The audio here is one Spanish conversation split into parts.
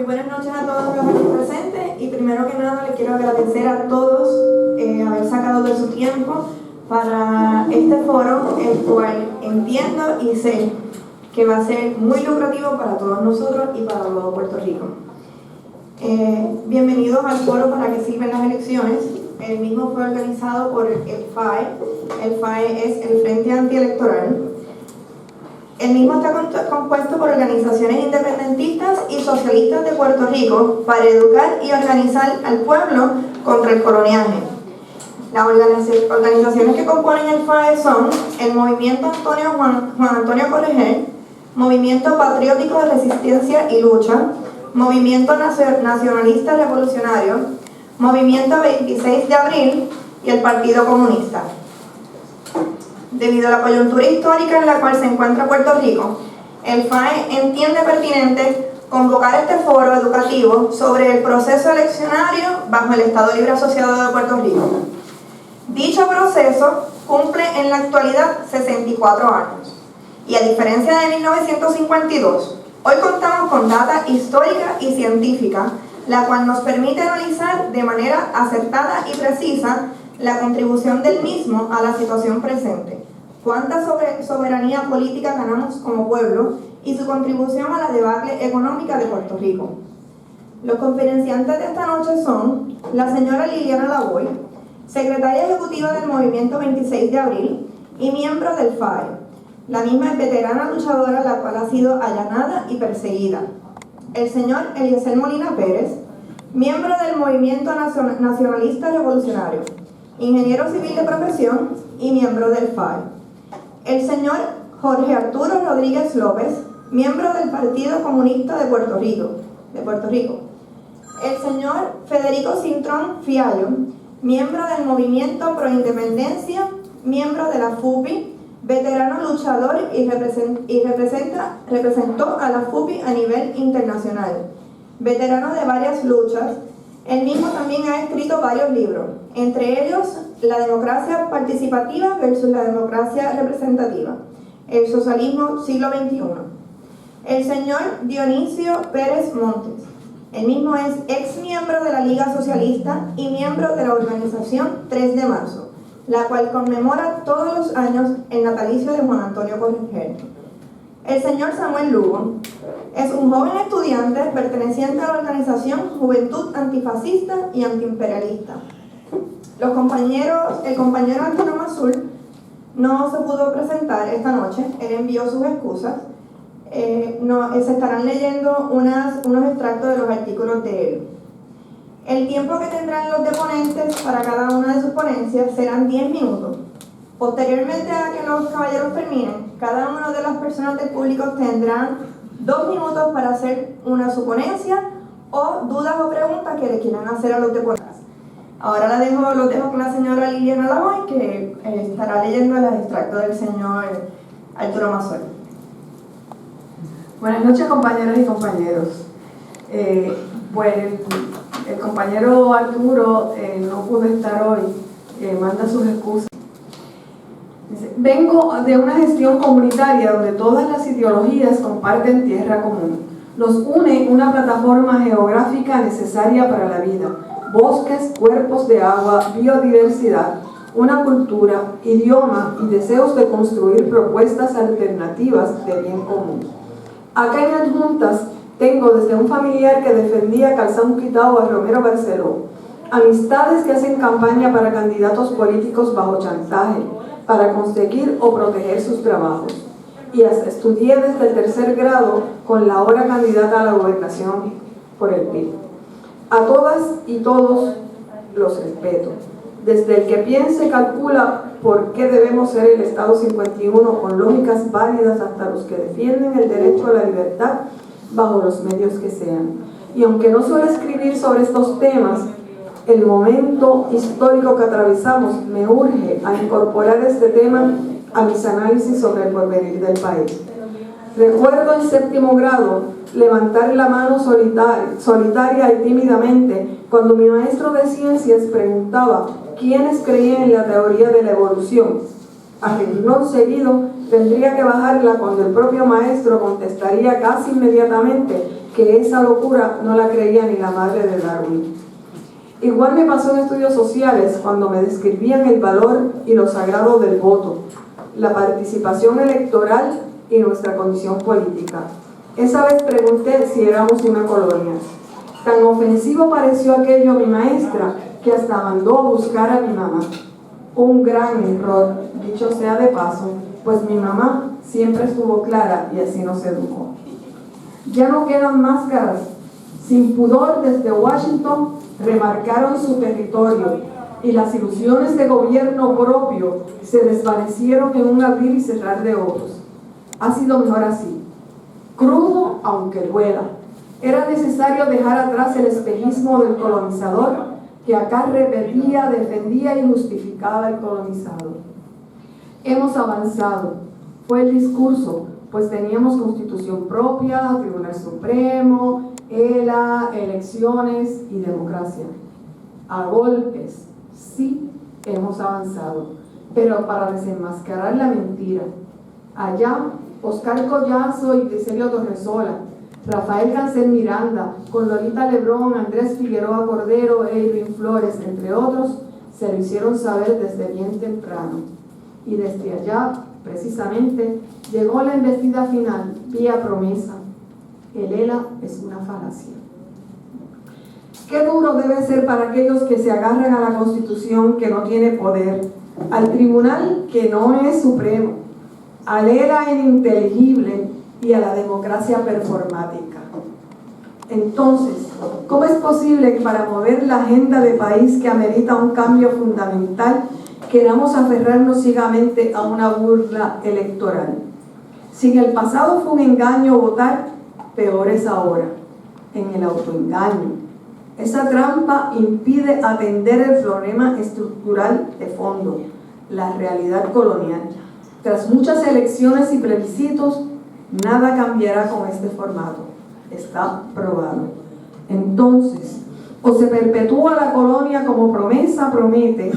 Muy buenas noches a todos los aquí presentes y primero que nada les quiero agradecer a todos haber sacado de su tiempo para este foro, el cual entiendo y sé que va a ser muy lucrativo para todos nosotros y para todo Puerto Rico. Bienvenidos al foro Para qué sirven las elecciones. El mismo fue organizado por el FAE. El FAE es el Frente Antielectoral. El mismo está compuesto por organizaciones independentistas y socialistas de Puerto Rico para educar y organizar al pueblo contra el coloniaje. Las organizaciones que componen el FAE son el Movimiento Juan Antonio Correger, Movimiento Patriótico de Resistencia y Lucha, Movimiento Nacionalista Revolucionario, Movimiento 26 de Abril y el Partido Comunista. Debido a la coyuntura histórica en la cual se encuentra Puerto Rico, el FAE entiende pertinente convocar este foro educativo sobre el proceso eleccionario bajo el Estado Libre Asociado de Puerto Rico. Dicho proceso cumple en la actualidad 64 años y a diferencia de 1952, hoy contamos con data histórica y científica, la cual nos permite analizar de manera acertada y precisa la contribución del mismo a la situación presente, cuánta soberanía política ganamos como pueblo y su contribución a la debacle económica de Puerto Rico. Los conferenciantes de esta noche son la señora Liliana Lavoy, secretaria ejecutiva del Movimiento 26 de Abril y miembro del FAE. La misma es veterana luchadora, la cual ha sido allanada y perseguida. El señor Eliezer Molina Pérez, miembro del Movimiento Nacionalista Revolucionario, ingeniero civil de profesión y miembro del FAE. El señor Jorge Arturo Rodríguez López, miembro del Partido Comunista de Puerto Rico. El señor Federico Cintrón Fiallo, miembro del Movimiento Pro Independencia, miembro de la FUPI, veterano luchador y representó a la FUPI a nivel internacional. Veterano de varias luchas, él mismo también ha escrito varios libros, entre ellos La democracia participativa versus la democracia representativa, el socialismo siglo XXI. El señor Dionisio Pérez Montes, él mismo es ex miembro de la Liga Socialista y miembro de la organización 3 de marzo, la cual conmemora todos los años el natalicio de Juan Antonio Correger. El señor Samuel Lugo es un joven estudiante perteneciente a la organización Juventud Antifascista y Antiimperialista. El compañero Arturo Mazur no se pudo presentar esta noche, él envió sus excusas. Se estarán leyendo unos extractos de los artículos de él. El tiempo que tendrán los deponentes para cada una de sus ponencias serán 10 minutos. Posteriormente a que los caballeros terminen, cada una de las personas del público tendrán 2 minutos para hacer su ponencia o dudas o preguntas que le quieran hacer a los deponentes. Ahora los dejo con la señora Liliana Lavoy, que estará leyendo los extractos del señor Arturo Mazur. Buenas noches, compañeras y compañeros. Pues el compañero Arturo no pudo estar hoy, manda sus excusas. Vengo de una gestión comunitaria donde todas las ideologías comparten tierra común. Nos une una plataforma geográfica necesaria para la vida: bosques, cuerpos de agua, biodiversidad, una cultura, idioma y deseos de construir propuestas alternativas de bien común. Acá en Adjuntas tengo desde un familiar que defendía calzón quitado a Romero Barceló, amistades que hacen campaña para candidatos políticos bajo chantaje, para conseguir o proteger sus trabajos. Y hasta estudié desde el 3er grado con la ahora candidata a la gobernación por el PIB. A todas y todos los respeto. Desde el que piensa y calcula por qué debemos ser el Estado 51 con lógicas válidas hasta los que defienden el derecho a la libertad bajo los medios que sean. Y aunque no suelo escribir sobre estos temas, el momento histórico que atravesamos me urge a incorporar este tema a mis análisis sobre el porvenir del país. Recuerdo en 7º grado levantar la mano solitaria y tímidamente cuando mi maestro de ciencias preguntaba quiénes creían en la teoría de la evolución. A renglón seguido tendría que bajarla cuando el propio maestro contestaría casi inmediatamente que esa locura no la creía ni la madre de Darwin. Igual me pasó en estudios sociales cuando me describían el valor y lo sagrado del voto, la participación electoral y nuestra condición política. Esa vez pregunté si éramos una colonia. Tan ofensivo pareció aquello a mi maestra que hasta mandó a buscar a mi mamá. Un gran error, dicho sea de paso, pues mi mamá siempre estuvo clara y así nos educó. Ya no quedan máscaras. Sin pudor desde Washington remarcaron su territorio y las ilusiones de gobierno propio se desvanecieron en un abrir y cerrar de ojos. Ha sido mejor así. Crudo aunque duela. Era necesario dejar atrás el espejismo del colonizador que acá repetía, defendía y justificaba el colonizado. Hemos avanzado, fue el discurso, pues teníamos constitución propia, Tribunal Supremo, ELA, elecciones y democracia. A golpes, sí, hemos avanzado, pero para desenmascarar la mentira. Allá, Oscar Collazo y Criselio Torresola, Rafael Cancel Miranda, con Lolita Lebrón, Andrés Figueroa Cordero, Irving Flores, entre otros, se lo hicieron saber desde bien temprano. Y desde allá, precisamente, llegó la embestida final, vía promesa. El ELA es una falacia. Qué duro debe ser para aquellos que se agarran a la Constitución que no tiene poder, al tribunal que no es supremo, al ELA ininteligible y a la democracia performática. Entonces, ¿cómo es posible que para mover la agenda de país que amerita un cambio fundamental queramos aferrarnos ciegamente a una burla electoral? Si en el pasado fue un engaño votar, peor es ahora, en el autoengaño. Esa trampa impide atender el problema estructural de fondo, la realidad colonial. Tras muchas elecciones y plebiscitos, nada cambiará con este formato. Está probado. Entonces, o se perpetúa la colonia como promesa promete,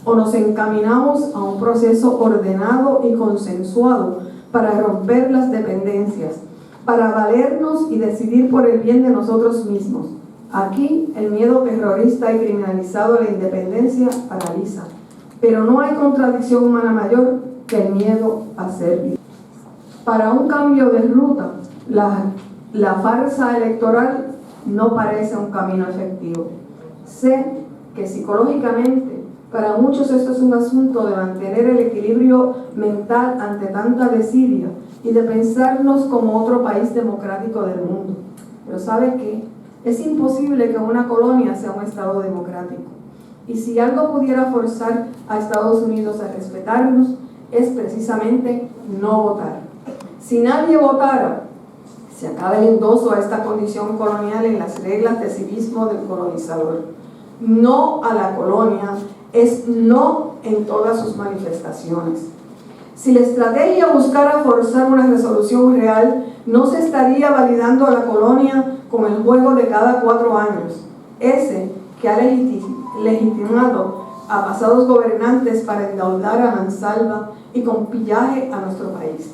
o nos encaminamos a un proceso ordenado y consensuado para romper las dependencias, para valernos y decidir por el bien de nosotros mismos. Aquí el miedo terrorista y criminalizado a la independencia paraliza, pero no hay contradicción humana mayor que el miedo a ser libre. Para un cambio de ruta, la farsa electoral no parece un camino efectivo. Sé que psicológicamente para muchos esto es un asunto de mantener el equilibrio mental ante tanta desidia y de pensarnos como otro país democrático del mundo. Pero ¿sabe qué? Es imposible que una colonia sea un estado democrático. Y si algo pudiera forzar a Estados Unidos a respetarnos, es precisamente no votar. Si nadie votara, se acaba el endoso a esta condición colonial en las reglas de civismo del colonizador. No a la colonia es no en todas sus manifestaciones. Si la estrategia buscara forzar una resolución real, no se estaría validando a la colonia con el juego de cada 4 años, ese que ha legitimado a pasados gobernantes para endeudar a mansalva y con pillaje a nuestro país.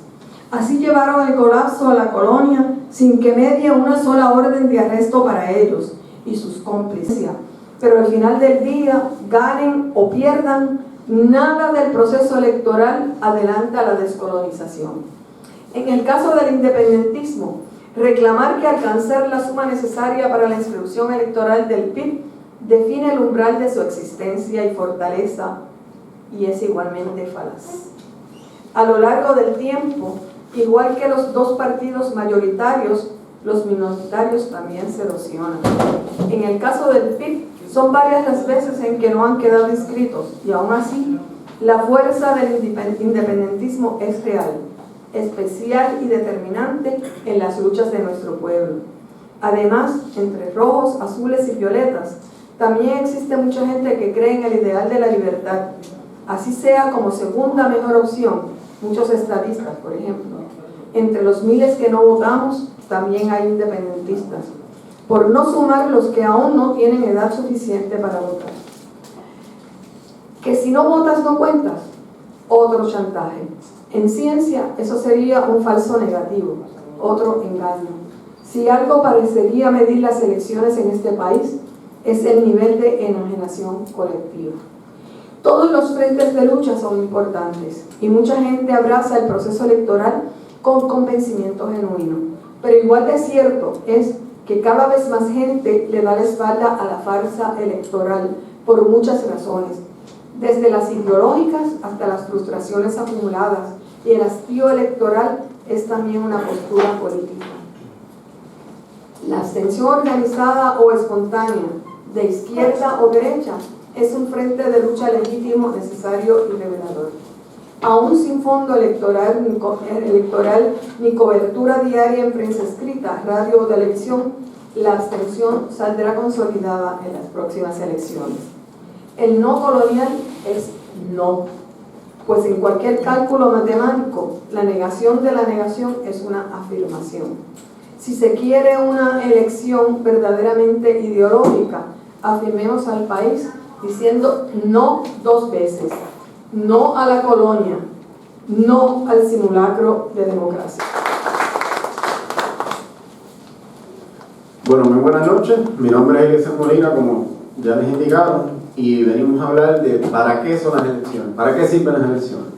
Así llevaron el colapso a la colonia sin que medie una sola orden de arresto para ellos y sus cómplices. Pero al final del día, ganen o pierdan, nada del proceso electoral adelanta la descolonización. En el caso del independentismo, reclamar que alcanzar la suma necesaria para la inscripción electoral del PIB define el umbral de su existencia y fortaleza, y es igualmente falaz. A lo largo del tiempo, igual que los 2 partidos mayoritarios, los minoritarios también se erosionan. En el caso del PIB, son varias las veces en que no han quedado inscritos, y aún así, la fuerza del independentismo es real, especial y determinante en las luchas de nuestro pueblo. Además, entre rojos, azules y violetas, también existe mucha gente que cree en el ideal de la libertad, así sea como segunda mejor opción, muchos estadistas, por ejemplo. Entre los miles que no votamos, también hay independentistas, por no sumar los que aún no tienen edad suficiente para votar. Que si no votas no cuentas, otro chantaje. En ciencia, eso sería un falso negativo, otro engaño. Si algo parecería medir las elecciones en este país, es el nivel de enajenación colectiva. Todos los frentes de lucha son importantes y mucha gente abraza el proceso electoral con convencimiento genuino. Pero igual de cierto es que cada vez más gente le da la espalda a la farsa electoral por muchas razones, desde las ideológicas hasta las frustraciones acumuladas, y el hastío electoral es también una postura política. La abstención organizada o espontánea, de izquierda o derecha, es un frente de lucha legítimo, necesario y revelador. Aún sin fondo electoral ni cobertura diaria en prensa escrita, radio o televisión, la abstención saldrá consolidada en las próximas elecciones. El no colonial es no, pues en cualquier cálculo matemático, la negación de la negación es una afirmación. Si se quiere una elección verdaderamente ideológica, afirmemos al país diciendo no 2 veces, no a la colonia, no al simulacro de democracia. Bueno, muy buenas noches. Mi nombre es Eliezer Molina, como ya les indicaron, y venimos a hablar de para qué son las elecciones, para qué sirven las elecciones.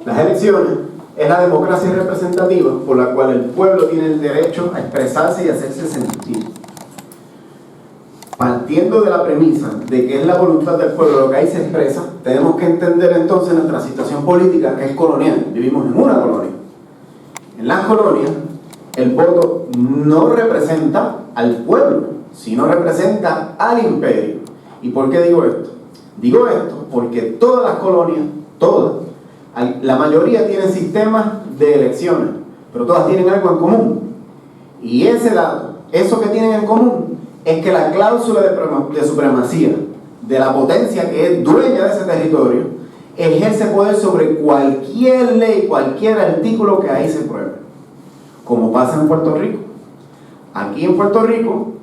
Las elecciones es la democracia representativa por la cual el pueblo tiene el derecho a expresarse y hacerse sentir. Partiendo de la premisa de que es la voluntad del pueblo lo que ahí se expresa, tenemos que entender entonces nuestra situación política, que es colonial. Vivimos en una colonia. En las colonias, el voto no representa al pueblo, sino representa al imperio. ¿Y por qué digo esto? Digo esto porque todas las colonias, todas, la mayoría tienen sistemas de elecciones, pero todas tienen algo en común. Y ese dato, eso que tienen en común, es que la cláusula de supremacía de la potencia que es dueña de ese territorio ejerce poder sobre cualquier ley, cualquier artículo que ahí se pruebe. Como pasa en Puerto Rico. Aquí en Puerto Rico,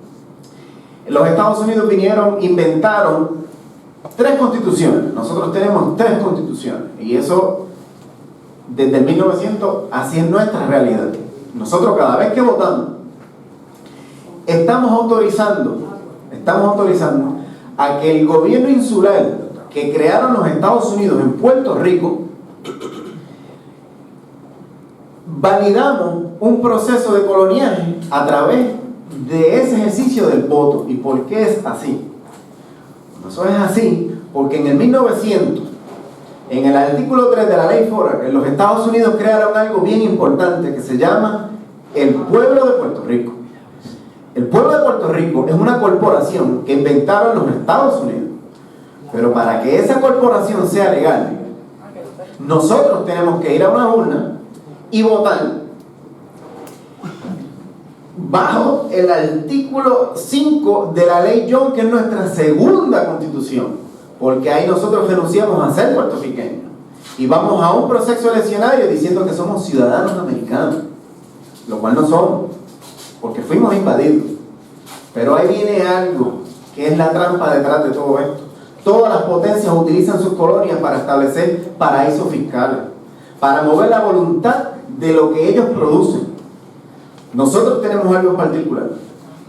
los Estados Unidos inventaron 3 constituciones. Nosotros tenemos 3 constituciones. Y eso, desde el 1900, así es nuestra realidad. Nosotros cada vez que votamos, estamos autorizando a que el gobierno insular que crearon los Estados Unidos en Puerto Rico, validamos un proceso de coloniaje a través de ese ejercicio del voto. ¿Y por qué es así? Eso es así porque en el 1900, en el artículo 3 de la ley Foraker, en los Estados Unidos crearon algo bien importante que se llama el Pueblo de Puerto Rico. El Pueblo de Puerto Rico es una corporación que inventaron los Estados Unidos. Pero para que esa corporación sea legal, nosotros tenemos que ir a una urna y votar bajo el artículo 5 de la ley Young, que es nuestra segunda constitución, porque ahí nosotros renunciamos a ser puertorriqueños y vamos a un proceso eleccionario diciendo que somos ciudadanos americanos, lo cual no somos, porque fuimos invadidos. Pero ahí viene algo que es la trampa detrás de todo esto. Todas las potencias utilizan sus colonias para establecer paraísos fiscales, para mover la voluntad de lo que ellos producen. Nosotros tenemos algo en particular,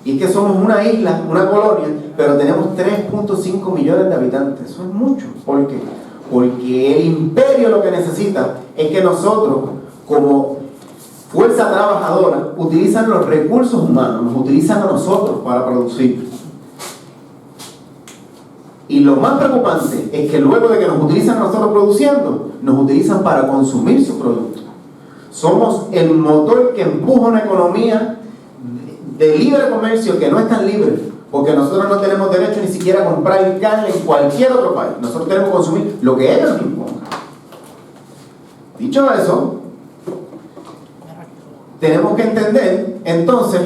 y es que somos una isla, una colonia, pero tenemos 3.5 millones de habitantes. Eso es mucho. ¿Por qué? Porque el imperio lo que necesita es que nosotros, como fuerza trabajadora, utilizan los recursos humanos, nos utilizan a nosotros para producir. Y lo más preocupante es que luego de que nos utilizan a nosotros produciendo, nos utilizan para consumir su producto. Somos el motor que empuja una economía de libre comercio que no es tan libre, porque nosotros no tenemos derecho ni siquiera a comprar carne en cualquier otro país. Nosotros tenemos que consumir lo que ellos nos impongan. Dicho eso, tenemos que entender entonces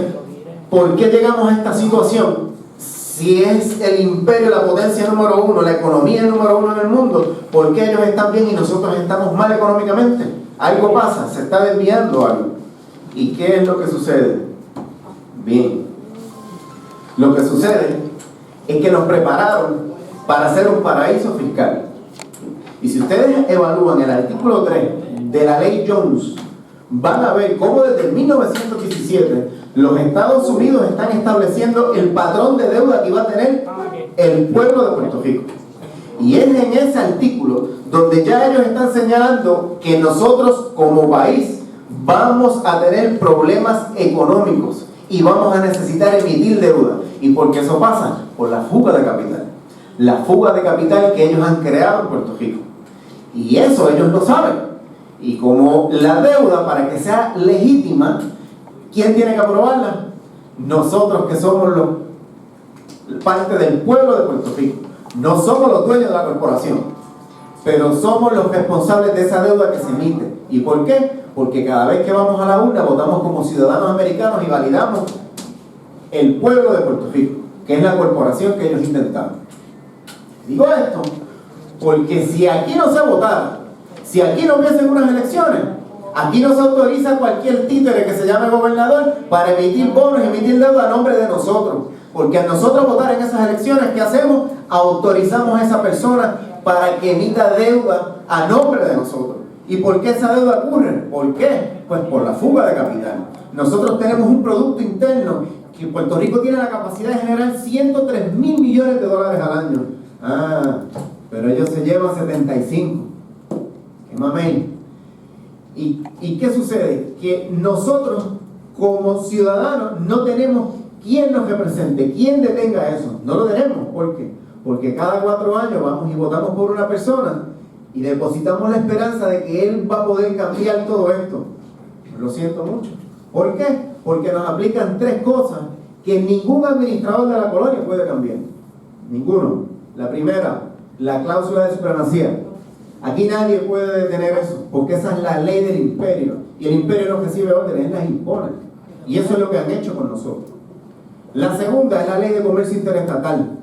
por qué llegamos a esta situación. Si es el imperio la potencia número 1, la economía número 1 en el mundo, ¿por qué ellos están bien y nosotros estamos mal económicamente? Algo pasa, se está desviando algo. ¿Y qué es lo que sucede? Bien, lo que sucede es que nos prepararon para hacer un paraíso fiscal. Y si ustedes evalúan el artículo 3 de la ley Jones, van a ver cómo desde 1917 los Estados Unidos están estableciendo el patrón de deuda que va a tener el pueblo de Puerto Rico. Y es en ese artículo donde ya ellos están señalando que nosotros como país vamos a tener problemas económicos y vamos a necesitar emitir deuda. ¿Y por qué eso pasa? Por la fuga de capital. La fuga de capital que ellos han creado en Puerto Rico. Y eso ellos lo saben. Y como la deuda, para que sea legítima, ¿quién tiene que aprobarla? Nosotros, que somos parte del pueblo de Puerto Rico. No somos los dueños de la corporación, pero somos los responsables de esa deuda que se emite. ¿Y por qué? Porque cada vez que vamos a la urna votamos como ciudadanos americanos y validamos el pueblo de Puerto Rico, que es la corporación que ellos intentaron. Digo esto porque si aquí no se votara, si aquí no hubiesen unas elecciones, aquí no se autoriza cualquier títere que se llame gobernador para emitir bonos y emitir deuda a nombre de nosotros. Porque a nosotros votar en esas elecciones, ¿qué hacemos? Autorizamos a esa persona para que emita deuda a nombre de nosotros. ¿Y por qué esa deuda ocurre? ¿Por qué? Pues por la fuga de capital. Nosotros tenemos un producto interno que Puerto Rico tiene la capacidad de generar 103 mil millones de dólares al año. Pero ellos se llevan 75. ¡Qué mamey! ¿Y qué sucede? Que nosotros como ciudadanos no tenemos quien nos represente, quien detenga eso. No lo tenemos. ¿Por qué? Porque cada 4 años vamos y votamos por una persona y depositamos la esperanza de que él va a poder cambiar todo esto. Lo siento mucho. ¿Por qué? Porque nos aplican 3 cosas que ningún administrador de la colonia puede cambiar. Ninguno. La primera, la cláusula de supremacía. Aquí nadie puede detener eso, porque esa es la ley del imperio. Y el imperio no recibe órdenes, él las impone. Y eso es lo que han hecho con nosotros. La segunda es la ley de comercio interestatal.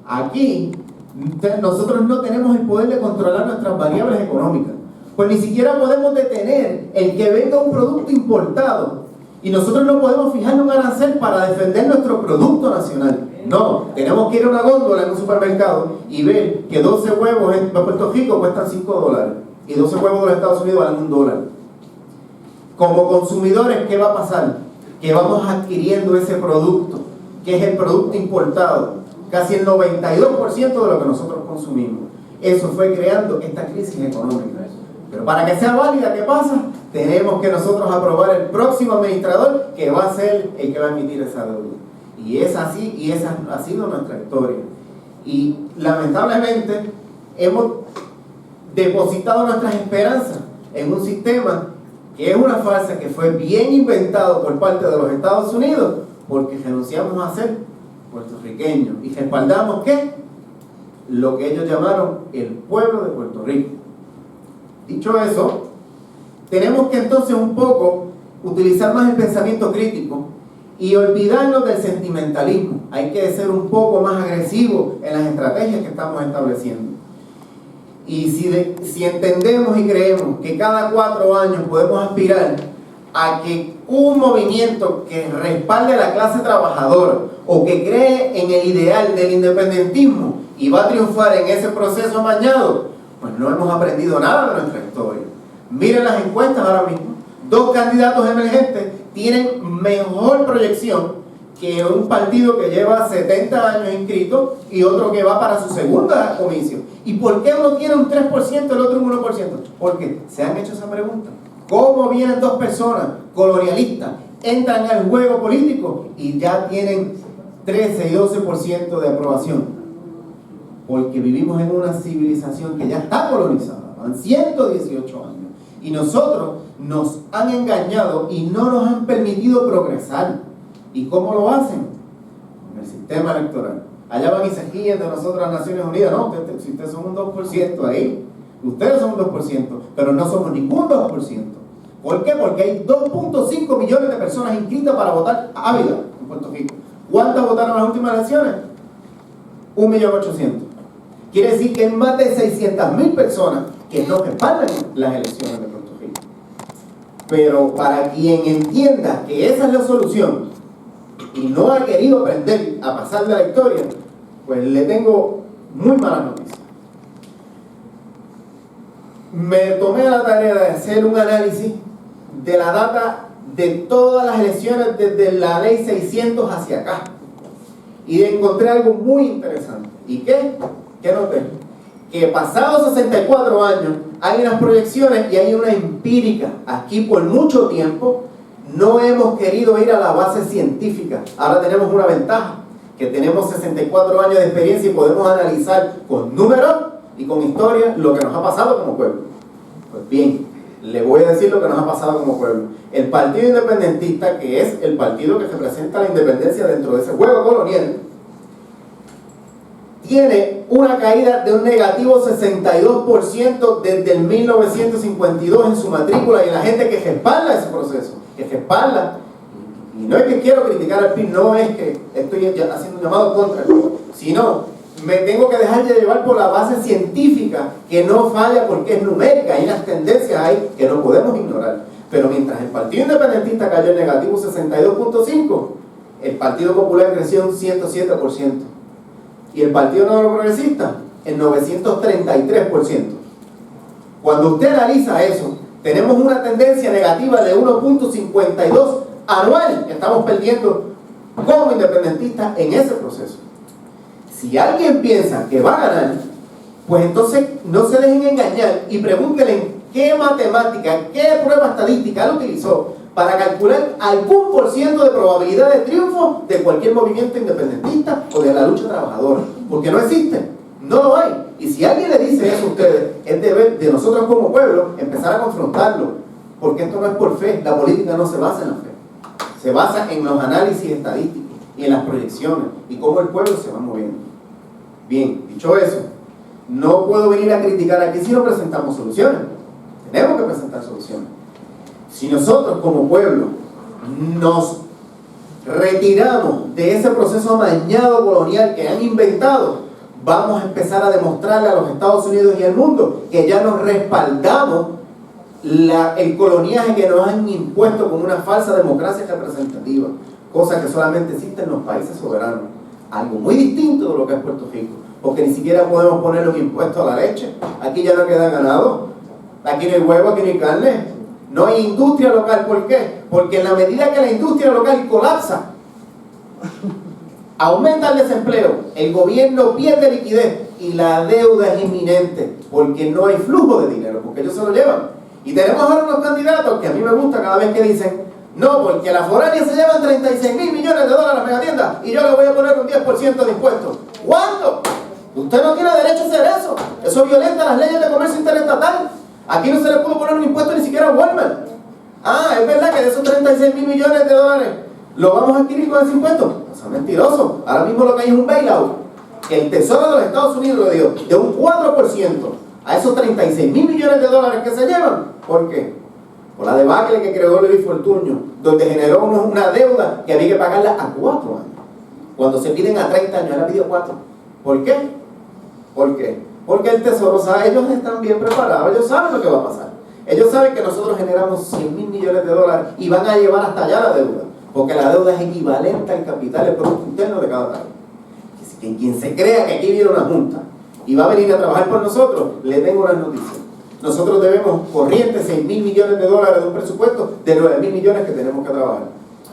Aquí nosotros no tenemos el poder de controlar nuestras variables económicas. Pues ni siquiera podemos detener el que venga un producto importado. Y nosotros no podemos fijarle un arancel para defender nuestro producto nacional. No, tenemos que ir a una góndola en un supermercado y ver que 12 huevos en Puerto Rico cuestan $5 y 12 huevos de los Estados Unidos valen $1. Como consumidores, ¿qué va a pasar? Que vamos adquiriendo ese producto, que es el producto importado, casi el 92% de lo que nosotros consumimos. Eso fue creando esta crisis económica. Pero para que sea válida, ¿qué pasa? Tenemos que nosotros aprobar el próximo administrador que va a ser el que va a emitir esa deuda. Y es así, y esa ha sido nuestra historia. Y lamentablemente hemos depositado nuestras esperanzas en un sistema que es una farsa, que fue bien inventado por parte de los Estados Unidos, porque renunciamos a ser puertorriqueños y respaldamos ¿qué? Lo que ellos llamaron el pueblo de Puerto Rico. Dicho eso, tenemos que entonces un poco utilizar más el pensamiento crítico y olvidarnos del sentimentalismo. Hay que ser un poco más agresivos en las estrategias que estamos estableciendo. Y si entendemos y creemos que cada 4 años podemos aspirar a que un movimiento que respalde a la clase trabajadora o que cree en el ideal del independentismo y va a triunfar en ese proceso amañado, pues no hemos aprendido nada de nuestra historia. Miren las encuestas ahora mismo. 2 candidatos emergentes tienen mejor proyección que un partido que lleva 70 años inscrito y otro que va para su segunda comicio. ¿Y por qué uno tiene un 3% y el otro un 1%? Porque se han hecho esa pregunta. ¿Cómo vienen 2 personas colonialistas, entran al juego político y ya tienen 13 y 12% de aprobación? Porque vivimos en una civilización que ya está colonizada, van 118 años. Y nosotros nos han engañado y no nos han permitido progresar. ¿Y cómo lo hacen? Con el sistema electoral. Allá van y se guían de nosotros las Naciones Unidas. No, si ustedes son un 2% ahí, ustedes son un 2%, pero no somos ningún 2%. ¿Por qué? Porque hay 2.5 millones de personas inscritas para votar ávida en Puerto Rico. ¿Cuántas votaron en las últimas elecciones? 1.800.000. Quiere decir que hay más de 600.000 personas que no respaldan las elecciones de Puerto Rico. Pero para quien entienda que esa es la solución y no ha querido aprender a pasar de la historia, pues le tengo muy malas noticias. Me tomé la tarea de hacer un análisis de la data de todas las elecciones desde la ley 600 hacia acá. Y encontré algo muy interesante. ¿Y qué? ¿Qué noté? Que pasados 64 años hay unas proyecciones y hay una empírica. Aquí por mucho tiempo no hemos querido ir a la base científica. Ahora tenemos una ventaja, que tenemos 64 años de experiencia y podemos analizar con números y con historia lo que nos ha pasado como pueblo. Pues bien, le voy a decir lo que nos ha pasado como pueblo. El Partido Independentista, que es el partido que representa la independencia dentro de ese juego colonial, tiene una caída de un negativo 62% desde el 1952 en su matrícula, y la gente que respalda ese proceso, que respalda, y no es que quiero criticar al PIB, no es que estoy haciendo un llamado contra el PIB, sino me tengo que dejar de llevar por la base científica, que no falla porque es numérica, hay unas tendencias ahí que no podemos ignorar. Pero mientras el Partido Independentista cayó en negativo 62.5, el Partido Popular creció un 107%. Y el Partido Nuevo Progresista en 933%. Cuando usted analiza eso, tenemos una tendencia negativa de 1.52 anual que estamos perdiendo como independentistas en ese proceso. Si alguien piensa que va a ganar, pues entonces no se dejen engañar y pregúntenle qué matemática, qué prueba estadística él utilizó para calcular algún % de probabilidad de triunfo de cualquier movimiento independentista o de la lucha trabajadora. Porque no existe, no lo hay. Y si alguien le dice eso a ustedes, es deber de nosotros como pueblo empezar a confrontarlo. Porque esto no es por fe, la política no se basa en la fe. Se basa en los análisis estadísticos y en las proyecciones y cómo el pueblo se va moviendo. Bien, dicho eso, no puedo venir a criticar aquí si no presentamos soluciones. Tenemos que presentar soluciones. Si nosotros como pueblo nos retiramos de ese proceso amañado colonial que han inventado, vamos a empezar a demostrarle a los Estados Unidos y al mundo que ya nos respaldamos el coloniaje que nos han impuesto como una falsa democracia representativa, cosa que solamente existe en los países soberanos. Algo muy distinto de lo que es Puerto Rico, porque ni siquiera podemos ponerle un impuesto a la leche. Aquí ya no queda ganado, aquí no hay huevo, aquí no hay carne, no hay industria local. ¿Por qué? Porque en la medida que la industria local colapsa, aumenta el desempleo, el gobierno pierde liquidez y la deuda es inminente, porque no hay flujo de dinero, porque ellos se lo llevan. Y tenemos ahora unos candidatos que a mí me gusta cada vez que dicen: no, porque las foráneas se llevan 36.000 millones de dólares a la megatienda y yo le voy a poner un 10% de impuestos. ¿Cuándo? Usted no tiene derecho a hacer eso. Eso violenta las leyes de comercio interestatal. Aquí no se le pudo poner un impuesto ni siquiera a Walmart. Ah, es verdad que de esos 36.000 millones de dólares lo vamos a adquirir con ese impuesto. Eso es mentiroso. Ahora mismo lo que hay es un bailout. El Tesoro de los Estados Unidos lo dio de un 4% a esos 36.000 millones de dólares que se llevan. ¿Por qué? Por la debacle que creó Luis Fortuño, donde generó una deuda que había que pagarla a 4 años. Cuando se piden a 30 años, él ha pedido 4. ¿Por qué? ¿Por qué? Porque el Tesoro sabe, ellos están bien preparados, ellos saben lo que va a pasar. Ellos saben que nosotros generamos 100.000 millones de dólares y van a llevar hasta allá la deuda, porque la deuda es equivalente al capital, el producto interno de cada país. Que quien se crea que aquí viene una junta y va a venir a trabajar por nosotros, le tengo unas noticias. Nosotros debemos corriente 6.000 millones de dólares de un presupuesto de 9.000 millones que tenemos que trabajar.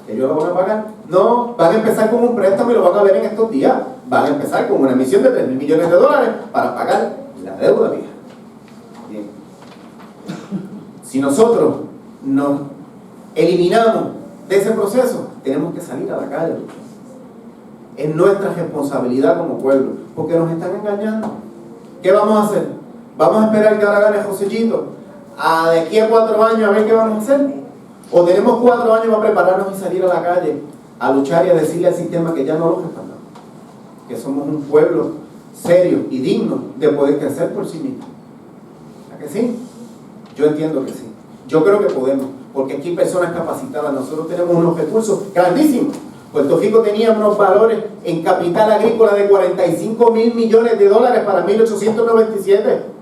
¿Ellos lo van a pagar? No, van a empezar con un préstamo y lo van a ver en estos días. Van a empezar con una emisión de 3.000 millones de dólares para pagar la deuda vieja. Bien. Si nosotros nos eliminamos de ese proceso, tenemos que salir a la calle. Es nuestra responsabilidad como pueblo, porque nos están engañando. ¿Qué vamos a hacer? ¿Vamos a esperar que ahora gane Josellito de aquí a 4 años a ver qué vamos a hacer? ¿O tenemos 4 años para prepararnos y salir a la calle a luchar y a decirle al sistema que ya no lo respaldamos? Que somos un pueblo serio y digno de poder crecer por sí mismo. ¿A que sí? Yo entiendo que sí. Yo creo que podemos, porque aquí hay personas capacitadas. Nosotros tenemos unos recursos grandísimos. Puerto Rico tenía unos valores en capital agrícola de 45.000 millones de dólares para 1897.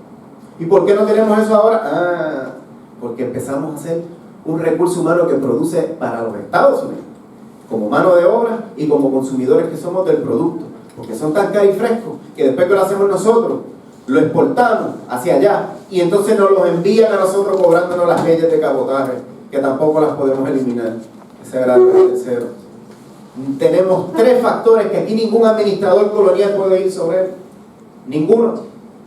¿Y por qué no tenemos eso ahora? Porque empezamos a hacer un recurso humano que produce para los Estados Unidos, como mano de obra y como consumidores que somos del producto, porque son tan caros y frescos que después que lo hacemos nosotros, lo exportamos hacia allá y entonces nos los envían a nosotros cobrándonos las leyes de cabotaje que tampoco las podemos eliminar. Ese era el tercero. Tenemos 3 factores que aquí ningún administrador colonial puede ir sobre él. Ninguno.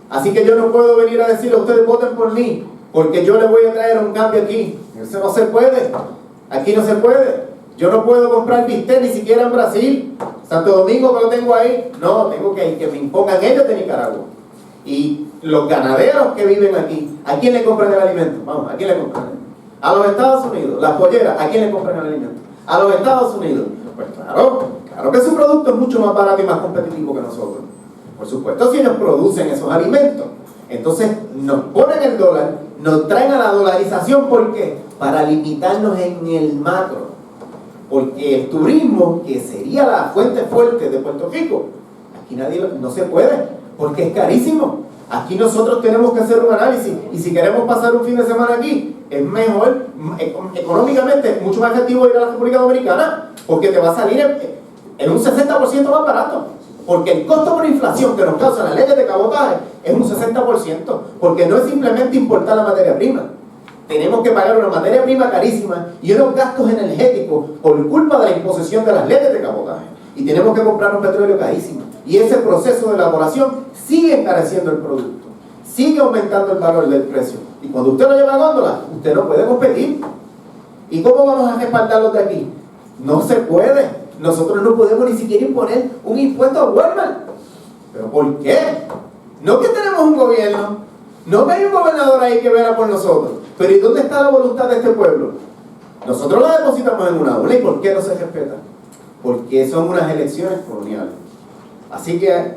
Así que yo no puedo venir a decirle a ustedes voten por mí, porque yo les voy a traer un cambio aquí. Eso no se puede. Aquí no se puede. Yo no puedo comprar bistec ni siquiera en Brasil. Santo Domingo que lo tengo ahí. No, tengo que me impongan ellos de Nicaragua. Y los ganaderos que viven aquí, ¿a quién le compran el alimento? Vamos, ¿a quién le compran? A los Estados Unidos. Las polleras, ¿a quién le compran el alimento? A los Estados Unidos. Pues claro que su producto es mucho más barato y más competitivo que nosotros. Por supuesto, si ellos producen esos alimentos. Entonces nos ponen el dólar, nos traen a la dolarización. ¿Por qué? Para limitarnos en el macro. Porque el turismo, que sería la fuente fuerte de Puerto Rico, aquí no se puede, porque es carísimo. Aquí nosotros tenemos que hacer un análisis, y si queremos pasar un fin de semana aquí, es mejor, económicamente, mucho más efectivo ir a la República Dominicana, porque te va a salir en un 60% más barato. Porque el costo por inflación que nos causan las leyes de cabotaje es un 60%, porque no es simplemente importar la materia prima. Tenemos que pagar una materia prima carísima y unos gastos energéticos por culpa de la imposición de las leyes de cabotaje. Y tenemos que comprar un petróleo carísimo. Y ese proceso de elaboración sigue encareciendo el producto, sigue aumentando el valor del precio. Y cuando usted lo lleva a góndola, usted no puede competir. ¿Y cómo vamos a respaldarlos de aquí? No se puede. Nosotros no podemos ni siquiera imponer un impuesto a Walmart. ¿Pero por qué? No que tenemos un gobierno, no que hay un gobernador ahí que vela por nosotros. Pero ¿y dónde está la voluntad de este pueblo? Nosotros la depositamos en una urna. ¿Y por qué no se respeta? Porque son unas elecciones coloniales. Así que,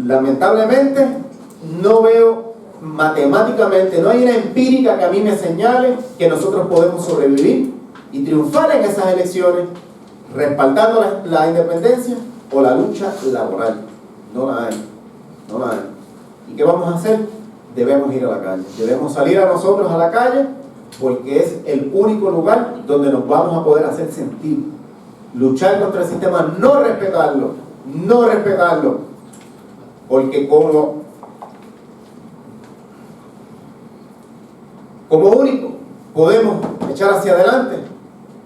lamentablemente, no veo matemáticamente, no hay una empírica que a mí me señale que nosotros podemos sobrevivir y triunfar en esas elecciones respaldando la independencia o la lucha laboral. No la hay. No la hay. ¿Y qué vamos a hacer? Debemos ir a la calle. Debemos salir a nosotros a la calle, porque es el único lugar donde nos vamos a poder hacer sentir. Luchar contra el sistema, no respetarlo. No respetarlo. Porque como único podemos echar hacia adelante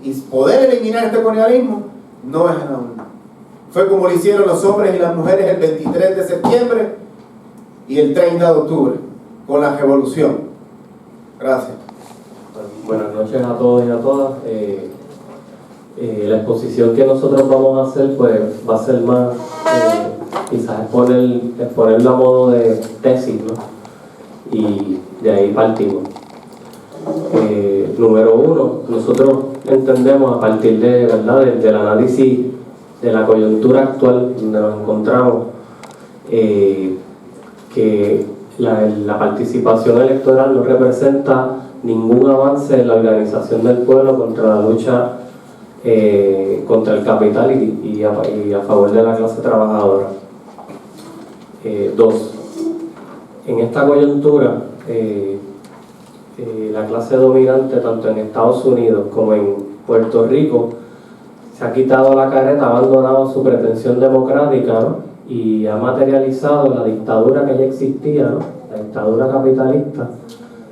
y poder eliminar este colonialismo, no es en la urna. Fue como lo hicieron los hombres y las mujeres el 23 de septiembre y el 30 de octubre, con la revolución. Gracias. Buenas noches a todos y a todas. La exposición que nosotros vamos a hacer pues va a ser más quizás exponerlo a modo de tesis, ¿no? Y de ahí partimos. Número 1, nosotros entendemos a partir de, ¿verdad?, del análisis de la coyuntura actual donde nos encontramos, que la participación electoral no representa ningún avance en la organización del pueblo contra la lucha contra el capital y a favor de la clase trabajadora. 2. En esta coyuntura, la clase dominante, tanto en Estados Unidos como en Puerto Rico, se ha quitado la careta, ha abandonado su pretensión democrática, ¿no?, y ha materializado la dictadura que ya existía, ¿no?, la dictadura capitalista.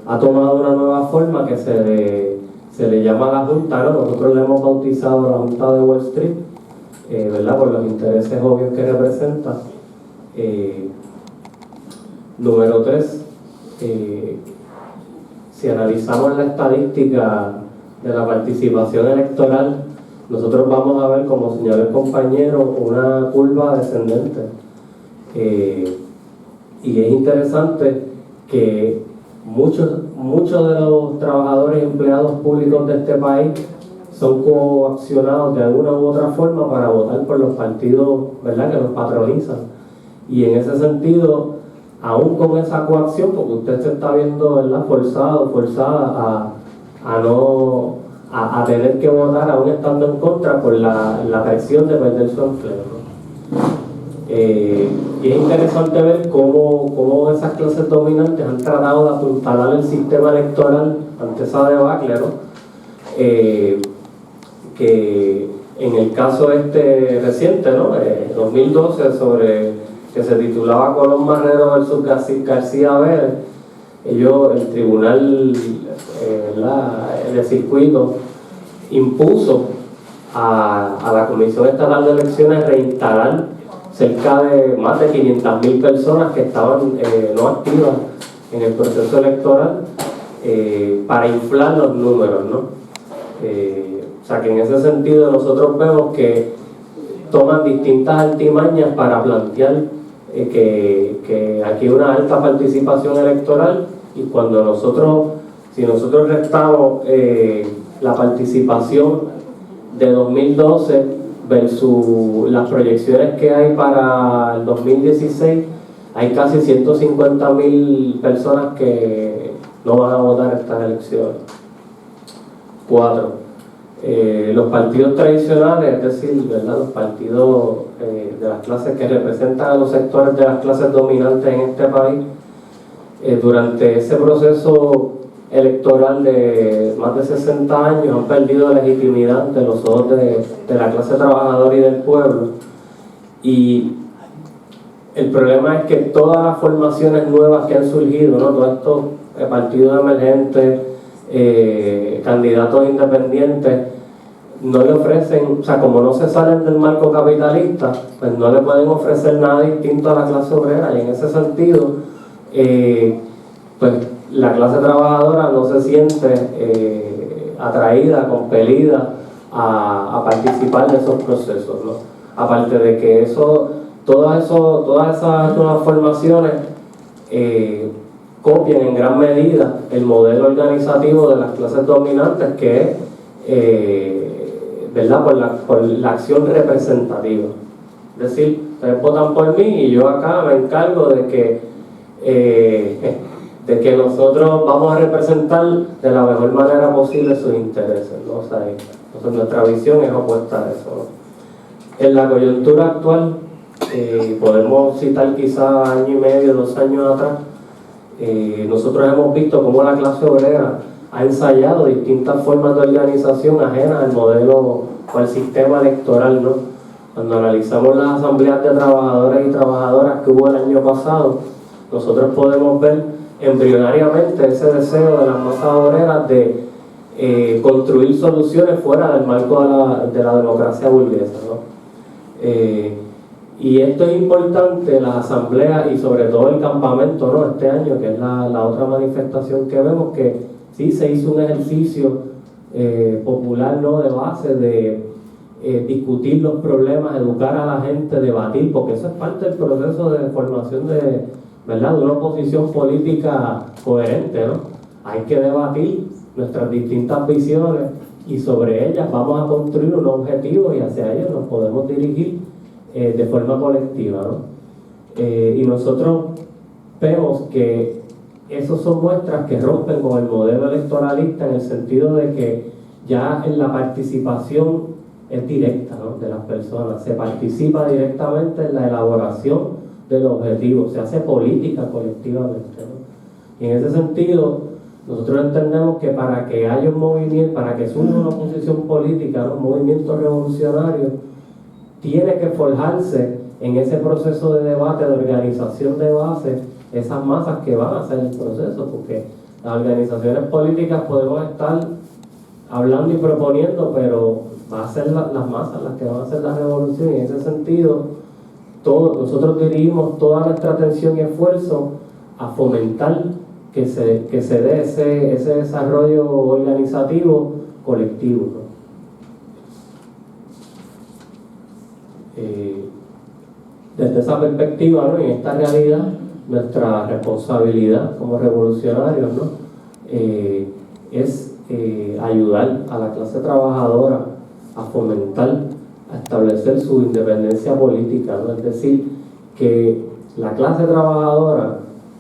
Ha tomado una nueva forma que se le llama la Junta, ¿no? Nosotros le hemos bautizado la Junta de Wall Street, ¿verdad?, por los intereses obvios que representa. Número 3, si analizamos la estadística de la participación electoral, nosotros vamos a ver, como señaló el compañero, una curva descendente. Y es interesante que muchos de los trabajadores y empleados públicos de este país son coaccionados de alguna u otra forma para votar por los partidos, ¿verdad?, que los patronizan. Y en ese sentido, aún con esa coacción, porque usted se está viendo, ¿verdad?, forzada a tener que votar aún estando en contra por la presión de perder su empleo, ¿no? Y es interesante ver cómo esas clases dominantes han tratado de apuntalar el sistema electoral ante esa debacle, ¿no? Que en el caso reciente, ¿no?, 2012, sobre que se titulaba Colón Marrero versus García Vélez, el tribunal de circuito impuso a la Comisión Estatal de Elecciones reinstalar cerca de más de 500.000 personas que estaban no activas en el proceso electoral para inflar los números, ¿no? O sea que en ese sentido nosotros vemos que toman distintas artimañas para plantear que aquí hay una alta participación electoral, y si nosotros restamos la participación de 2012 versus las proyecciones que hay para el 2016, hay casi 150.000 personas que no van a votar estas elecciones. 4. Los partidos tradicionales, es decir, ¿verdad?, los partidos de las clases que representan a los sectores de las clases dominantes en este país, durante ese proceso electoral de más de 60 años han perdido legitimidad de los ojos de la clase trabajadora y del pueblo. Y el problema es que todas las formaciones nuevas que han surgido, ¿no?, todos estos partidos emergentes, candidatos independientes, no le ofrecen, o sea, como no se salen del marco capitalista, pues no le pueden ofrecer nada distinto a la clase obrera, y en ese sentido pues la clase trabajadora no se siente atraída, compelida a participar de esos procesos, ¿no? Aparte de que todas esas nuevas formaciones copian en gran medida el modelo organizativo de las clases dominantes, que es ¿verdad?, por la acción representativa. Es decir, ustedes votan por mí y yo acá me encargo de que nosotros vamos a representar de la mejor manera posible sus intereses, ¿no? O sea, entonces nuestra visión es opuesta a eso, ¿no? En la coyuntura actual, podemos citar quizás año y medio, 2 años atrás, nosotros hemos visto cómo la clase obrera ha ensayado distintas formas de organización ajenas al modelo o al sistema electoral, ¿no? Cuando analizamos las asambleas de trabajadores y trabajadoras que hubo el año pasado, nosotros podemos ver embrionariamente ese deseo de las masas obreras de construir soluciones fuera del marco de la democracia burguesa, ¿no? Y esto es importante, las asambleas y sobre todo el campamento, ¿no?, este año, que es la otra manifestación que vemos, que sí se hizo un ejercicio popular, ¿no?, de base, de discutir los problemas, educar a la gente, debatir, porque eso es parte del proceso de formación ¿verdad?, de una oposición política coherente, ¿no? Hay que debatir nuestras distintas visiones y sobre ellas vamos a construir un objetivo y hacia ellos nos podemos dirigir de forma colectiva, ¿no? Y nosotros vemos que esos son muestras que rompen con el modelo electoralista, en el sentido de que ya en la participación es directa, ¿no?, de las personas, se participa directamente en la elaboración del objetivo, se hace política colectivamente, ¿no? Y en ese sentido nosotros entendemos que para que haya un movimiento, para que surja una oposición política, ¿no?, un movimiento revolucionario, tiene que forjarse en ese proceso de debate, de organización de base, esas masas que van a hacer el proceso, porque las organizaciones políticas podemos estar hablando y proponiendo, pero va a ser las masas las que van a hacer la revolución, y en ese sentido nosotros dirigimos toda nuestra atención y esfuerzo a fomentar que se dé ese desarrollo organizativo colectivo, ¿no? Desde esa perspectiva, ¿no?, y en esta realidad, nuestra responsabilidad como revolucionarios, ¿no?, es ayudar a la clase trabajadora a fomentar, a establecer su independencia política, ¿no? Es decir, que la clase trabajadora,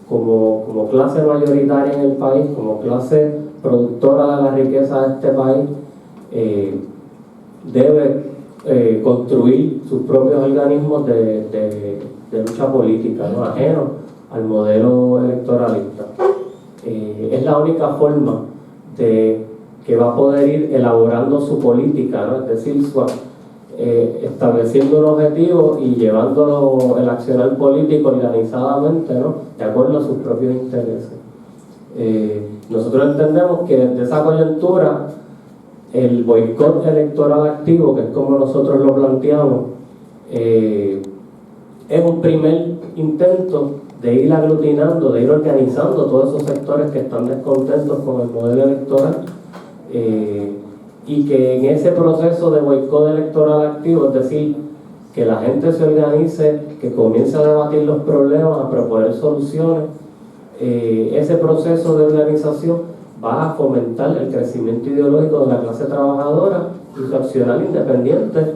como clase mayoritaria en el país, como clase productora de la riqueza de este país, debe construir sus propios organismos de lucha política, ¿no?, ajenos al modelo electoralista. Es la única forma que va a poder ir elaborando su política, ¿no?, es decir, estableciendo un objetivo y llevándolo el accionar político organizadamente, ¿no?, de acuerdo a sus propios intereses. Nosotros entendemos que desde esa coyuntura el boicot electoral activo, que es como nosotros lo planteamos, es un primer intento de ir aglutinando, de ir organizando todos esos sectores que están descontentos con el modelo electoral, y que en ese proceso de boicot electoral activo, es decir, que la gente se organice, que comience a debatir los problemas, a proponer soluciones, ese proceso de organización va a fomentar el crecimiento ideológico de la clase trabajadora y accionar independiente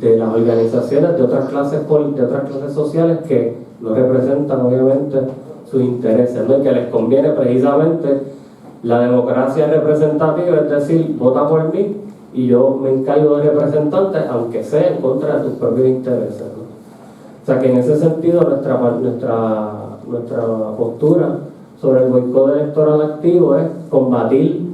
de las organizaciones de otras clases sociales que no representan obviamente sus intereses, ¿no? Y que les conviene precisamente la democracia representativa, es decir, vota por mí y yo me encargo de representantes, aunque sea en contra de tus propios intereses, ¿no? O sea que en ese sentido nuestra postura sobre el boicot electoral activo es combatir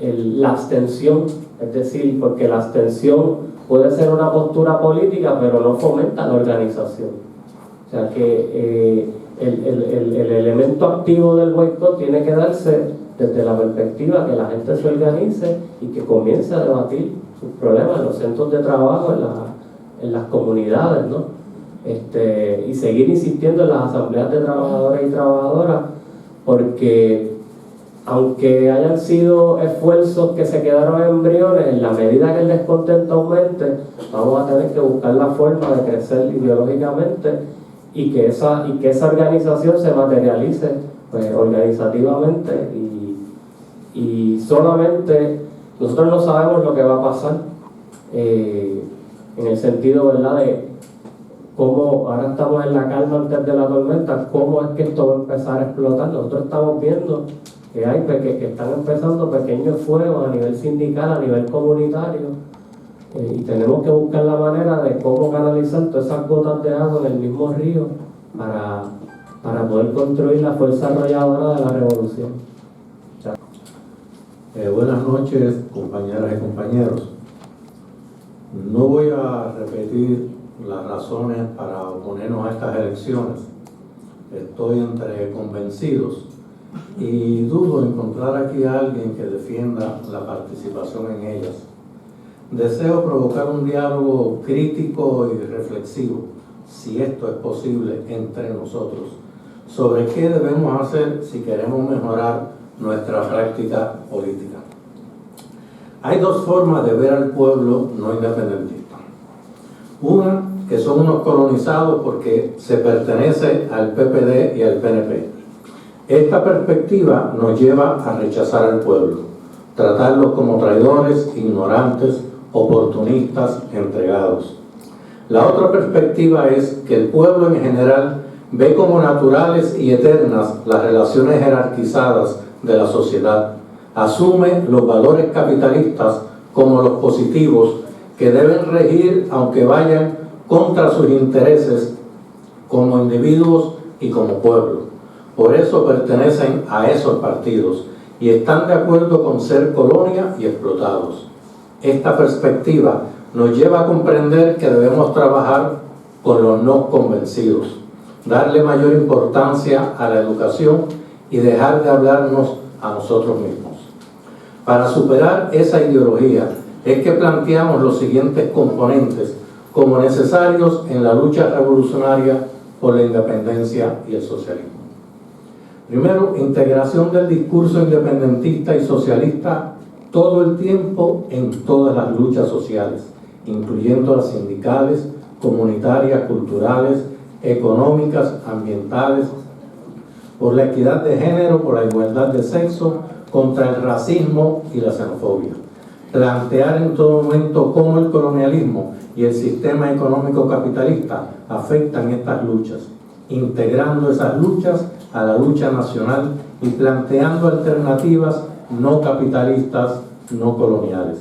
la abstención, es decir, porque la abstención puede ser una postura política, pero no fomenta la organización. O sea que el elemento activo del boicot tiene que darse desde la perspectiva que la gente se organice y que comience a debatir sus problemas en los centros de trabajo, en las comunidades, ¿no? Y seguir insistiendo en las asambleas de trabajadores y trabajadoras, porque aunque hayan sido esfuerzos que se quedaron embriones, en la medida que el descontento aumente, vamos a tener que buscar la forma de crecer ideológicamente y que esa organización se materialice pues, organizativamente, y solamente nosotros no sabemos lo que va a pasar, en el sentido, ¿verdad?, de cómo ahora estamos en la calma antes de la tormenta, cómo es que esto va a empezar a explotar. Nosotros estamos viendo que hay que están empezando pequeños fuegos a nivel sindical, a nivel comunitario, y tenemos que buscar la manera de cómo canalizar todas esas gotas de agua en el mismo río para poder construir la fuerza arrolladora de la revolución. Buenas noches, compañeras y compañeros. No voy a repetir las razones para oponernos a estas elecciones. Estoy entre convencidos y dudo encontrar aquí a alguien que defienda la participación en ellas. Deseo provocar un diálogo crítico y reflexivo, si esto es posible, entre nosotros, sobre qué debemos hacer si queremos mejorar nuestra práctica política. Hay dos formas de ver al pueblo no independentista. Una, que son unos colonizados porque se pertenece al PPD y al PNP. Esta perspectiva nos lleva a rechazar al pueblo, tratarlos como traidores, ignorantes, oportunistas, entregados. La otra perspectiva es que el pueblo en general ve como naturales y eternas las relaciones jerarquizadas de la sociedad, asume los valores capitalistas como los positivos que deben regir aunque vayan contra sus intereses como individuos y como pueblo. Por eso pertenecen a esos partidos y están de acuerdo con ser colonia y explotados. Esta perspectiva nos lleva a comprender que debemos trabajar con los no convencidos, darle mayor importancia a la educación y dejar de hablarnos a nosotros mismos. Para superar esa ideología es que planteamos los siguientes componentes como necesarios en la lucha revolucionaria por la independencia y el socialismo. Primero, integración del discurso independentista y socialista todo el tiempo en todas las luchas sociales, incluyendo las sindicales, comunitarias, culturales, económicas, ambientales, por la equidad de género, por la igualdad de sexo, contra el racismo y la xenofobia. Plantear en todo momento cómo el colonialismo y el sistema económico capitalista afectan estas luchas, integrando esas luchas a la lucha nacional y planteando alternativas no capitalistas, no coloniales.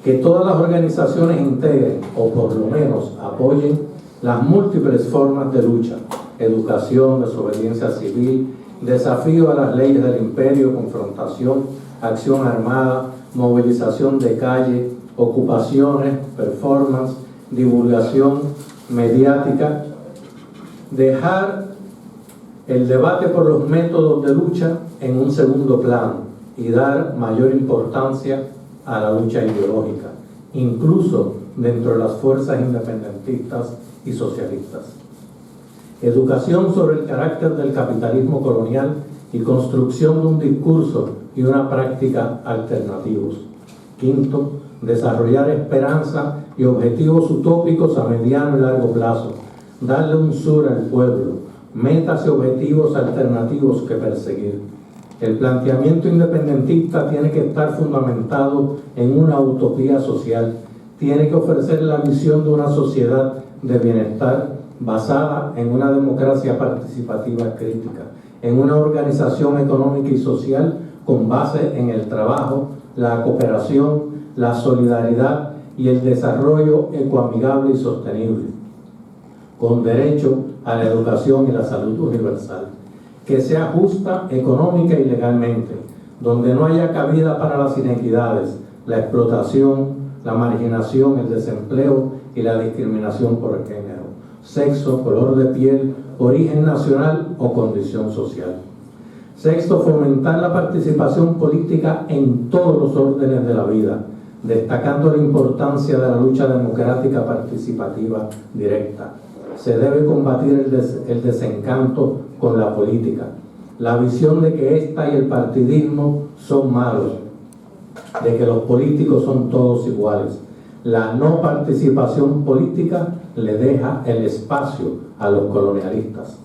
Que todas las organizaciones integren o por lo menos apoyen las múltiples formas de lucha: educación, desobediencia civil, desafío a las leyes del imperio, confrontación, acción armada, movilización de calle, ocupaciones, performance, divulgación mediática. Dejar El debate por los métodos de lucha en un segundo plano y dar mayor importancia a la lucha ideológica, incluso dentro de las fuerzas independentistas y socialistas. Educación sobre el carácter del capitalismo colonial y construcción de un discurso y una práctica alternativos. Quinto, desarrollar esperanza y objetivos utópicos a mediano y largo plazo. Darle un sur al pueblo, metas y objetivos alternativos que perseguir. El planteamiento independentista tiene que estar fundamentado en una utopía social. Tiene que ofrecer la visión de una sociedad de bienestar basada en una democracia participativa crítica, en una organización económica y social con base en el trabajo, la cooperación, la solidaridad y el desarrollo ecoamigable y sostenible, con derecho a la educación y la salud universal, que sea justa económica y legalmente, donde no haya cabida para las inequidades, la explotación, la marginación, el desempleo y la discriminación por género, sexo, color de piel, origen nacional o condición social. Sexto, fomentar la participación política en todos los órdenes de la vida, destacando la importancia de la lucha democrática participativa directa. Se debe combatir el desencanto con la política, la visión de que ésta y el partidismo son malos, de que los políticos son todos iguales. La no participación política le deja el espacio a los colonialistas.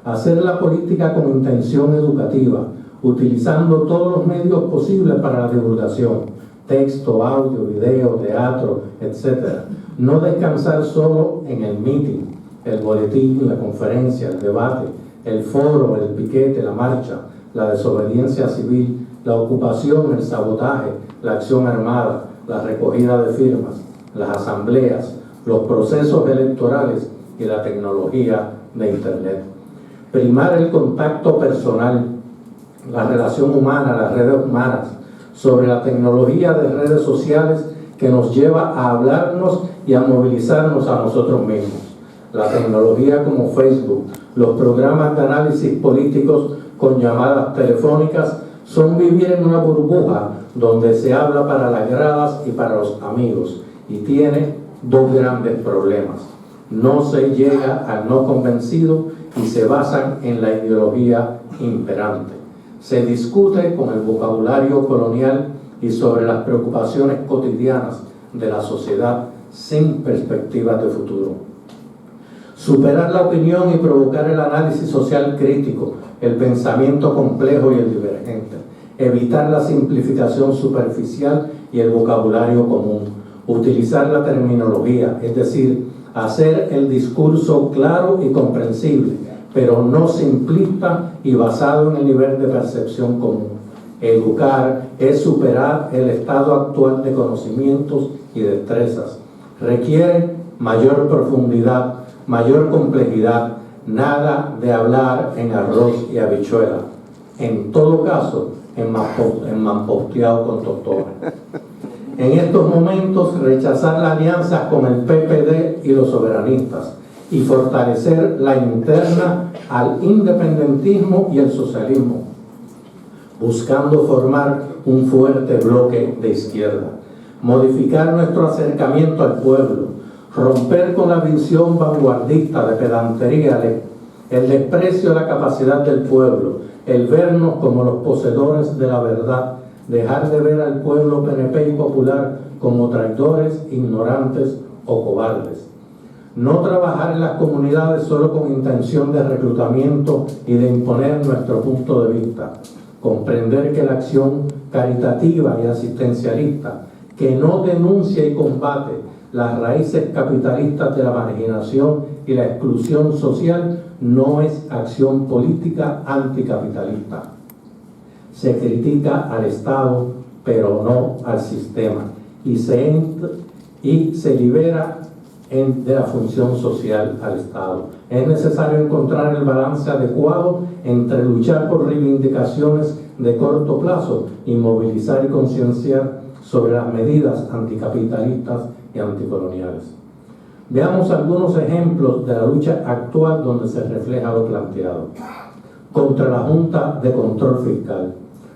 Hacer la política con intención educativa, utilizando todos los medios posibles para la divulgación, texto, audio, video, teatro, etc. No descansar solo en el meeting, el boletín, la conferencia, el debate, el foro, el piquete, la marcha, la desobediencia civil, la ocupación, el sabotaje, la acción armada, la recogida de firmas, las asambleas, los procesos electorales y la tecnología de Internet. Primar el contacto personal, la relación humana, las redes humanas, sobre la tecnología de redes sociales que nos lleva a hablarnos y a movilizarnos a nosotros mismos. La tecnología como Facebook, los programas de análisis políticos con llamadas telefónicas son vivir en una burbuja donde se habla para las gradas y para los amigos, y tiene dos grandes problemas. No se llega al no convencido y se basan en la ideología imperante. Se discute con el vocabulario colonial y sobre las preocupaciones cotidianas de la sociedad sin perspectivas de futuro. Superar la opinión y provocar el análisis social crítico, el pensamiento complejo y el divergente. Evitar la simplificación superficial y el vocabulario común. Utilizar la terminología, es decir, hacer el discurso claro y comprensible, pero no simplista y basado en el nivel de percepción común. Educar es superar el estado actual de conocimientos y destrezas. Requiere mayor profundidad, mayor complejidad, nada de hablar en arroz y habichuela. En todo caso, en mamposteado con tostones. En estos momentos, rechazar la alianza con el PPD y los soberanistas y fortalecer la interna al independentismo y el socialismo, buscando formar un fuerte bloque de izquierda, modificar nuestro acercamiento al pueblo, romper con la visión vanguardista de pedantería, el desprecio a la capacidad del pueblo, el vernos como los poseedores de la verdad, dejar de ver al pueblo PNP y popular como traidores, ignorantes o cobardes. No trabajar en las comunidades solo con intención de reclutamiento y de imponer nuestro punto de vista. Comprender que la acción caritativa y asistencialista que no denuncia y combate las raíces capitalistas de la marginación y la exclusión social no es acción política anticapitalista. Se critica al Estado, pero no al sistema, y se libera de la función social al Estado. Es necesario encontrar el balance adecuado entre luchar por reivindicaciones de corto plazo y movilizar y concienciar sobre las medidas anticapitalistas y anticoloniales. Veamos algunos ejemplos de la lucha actual donde se refleja lo planteado. contra la Junta de Control Fiscal.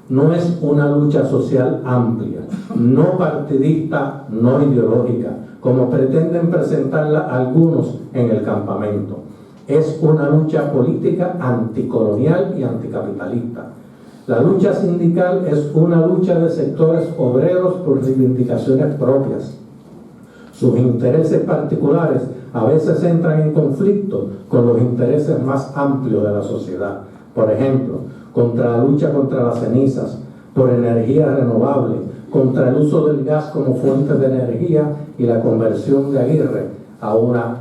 No es una lucha social amplia, no partidista, no ideológica, como pretenden presentarla algunos en el campamento. Es una lucha política anticolonial y anticapitalista. La lucha sindical es una lucha de sectores obreros por reivindicaciones propias. Sus intereses particulares a veces entran en conflicto con los intereses más amplios de la sociedad. Por ejemplo, contra la lucha contra las cenizas, por energía renovable, contra el uso del gas como fuente de energía y la conversión de Aguirre a una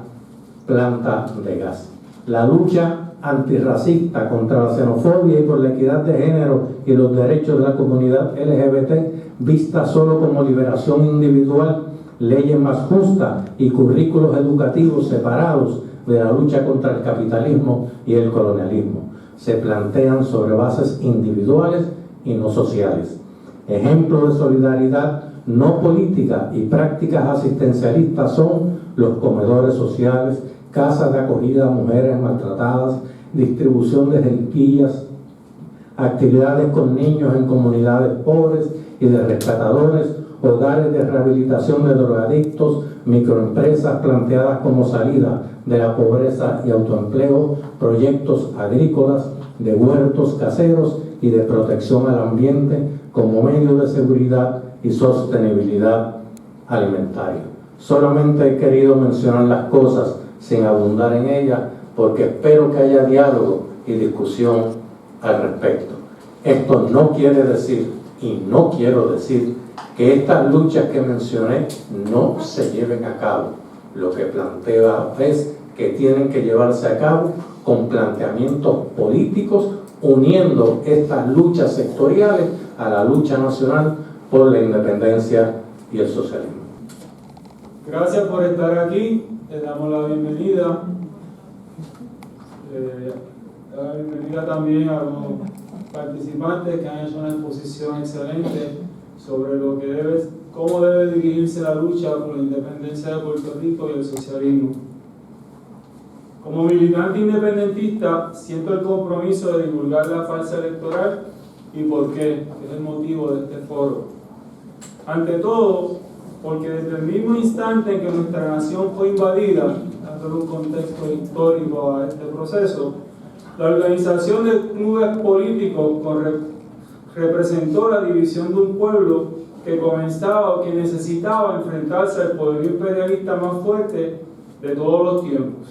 planta de gas. La lucha antirracista contra la xenofobia y por la equidad de género y los derechos de la comunidad LGBT, vista solo como liberación individual, leyes más justas y currículos educativos separados de la lucha contra el capitalismo y el colonialismo. Se plantean sobre bases individuales y no sociales. Ejemplos de solidaridad no política y prácticas asistencialistas son los comedores sociales, casas de acogida a mujeres maltratadas, distribución de jeriquillas, actividades con niños en comunidades pobres y de rescatadores, hogares de rehabilitación de drogadictos, microempresas planteadas como salida de la pobreza y autoempleo, proyectos agrícolas, de huertos caseros y de protección al ambiente como medio de seguridad y sostenibilidad alimentaria. Solamente he querido mencionar las cosas sin abundar en ellas porque espero que haya diálogo y discusión al respecto. Esto no quiere decir, y no quiero decir, que estas luchas que mencioné no se lleven a cabo. Lo que planteo es que tienen que llevarse a cabo con planteamientos políticos, uniendo estas luchas sectoriales a la lucha nacional por la independencia y el socialismo. Gracias por estar aquí, les damos la bienvenida. La bienvenida también a los participantes que han hecho una exposición excelente sobre lo que cómo debe dirigirse la lucha por la independencia de Puerto Rico y el socialismo. Como militante independentista, siento el compromiso de divulgar la farsa electoral y por qué, que es el motivo de este foro. Ante todo, porque desde el mismo instante en que nuestra nación fue invadida, dándole un contexto histórico a este proceso, la organización de clubes políticos representó la división de un pueblo que comenzaba o que necesitaba enfrentarse al poder imperialista más fuerte de todos los tiempos.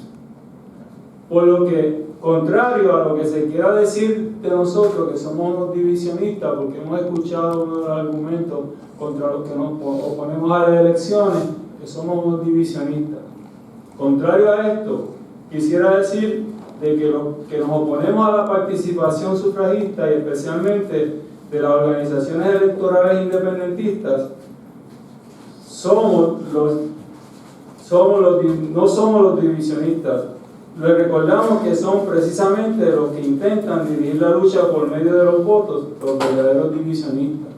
Por lo que, contrario a lo que se quiera decir de nosotros, que somos unos divisionistas, porque hemos escuchado uno de los argumentos contra los que nos oponemos a las elecciones, que somos unos divisionistas. Contrario a esto, quisiera decir de que los que nos oponemos a la participación sufragista y especialmente de las organizaciones electorales independentistas, no somos los divisionistas. Les recordamos que son precisamente los que intentan dirigir la lucha por medio de los votos, los verdaderos divisionistas.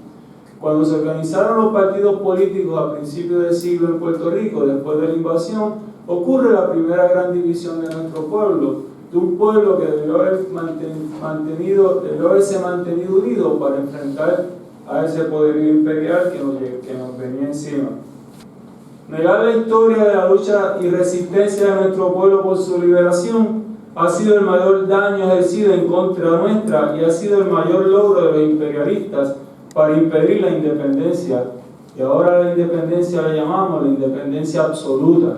Cuando se organizaron los partidos políticos a principios del siglo en Puerto Rico, después de la invasión, ocurre la primera gran división de nuestro pueblo, de un pueblo que debió haberse mantenido unido para enfrentar a ese poderío imperial que nos venía encima. Negar la historia de la lucha y resistencia de nuestro pueblo por su liberación ha sido el mayor daño ejercido en contra nuestra y ha sido el mayor logro de los imperialistas para impedir la independencia. Y ahora la independencia la llamamos la independencia absoluta,